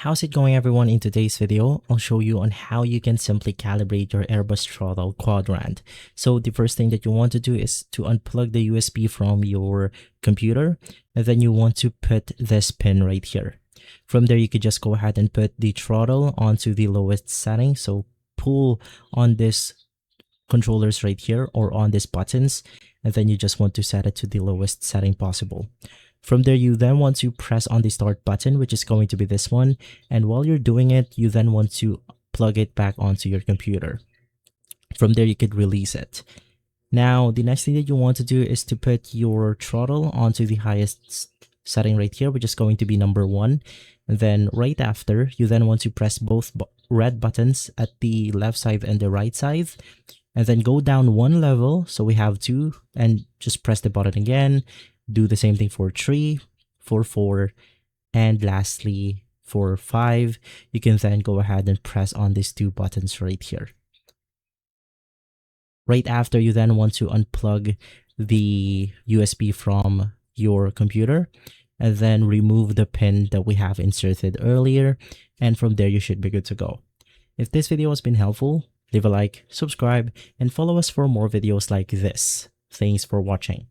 How's it going, everyone? In today's video, I'll show you on how you can simply calibrate your Airbus Throttle Quadrant. So the first thing that you want to do is to unplug the USB from your computer, and then you want to put this pin right here. From there, you could just go ahead and put the throttle onto the lowest setting. So pull on this controllers right here or on these buttons, and then you just want to set it to the lowest setting possible. From there, you then want to press on the start button, which is going to be this one. And while you're doing it, you then want to plug it back onto your computer. From there, you could release it. Now, the next thing that you want to do is to put your throttle onto the highest setting right here, which is going to be number 1. And then right after, you then want to press both red buttons at the left side and the right side. And then go down one level. So we have 2, and just press the button again. Do the same thing for 3, for 4, and lastly for 5. You can then go ahead and press on these 2 buttons right here. Right after, you then want to unplug the USB from your computer and then remove the pin that we have inserted earlier. And from there, you should be good to go. If this video has been helpful, leave a like, subscribe, and follow us for more videos like this. Thanks for watching.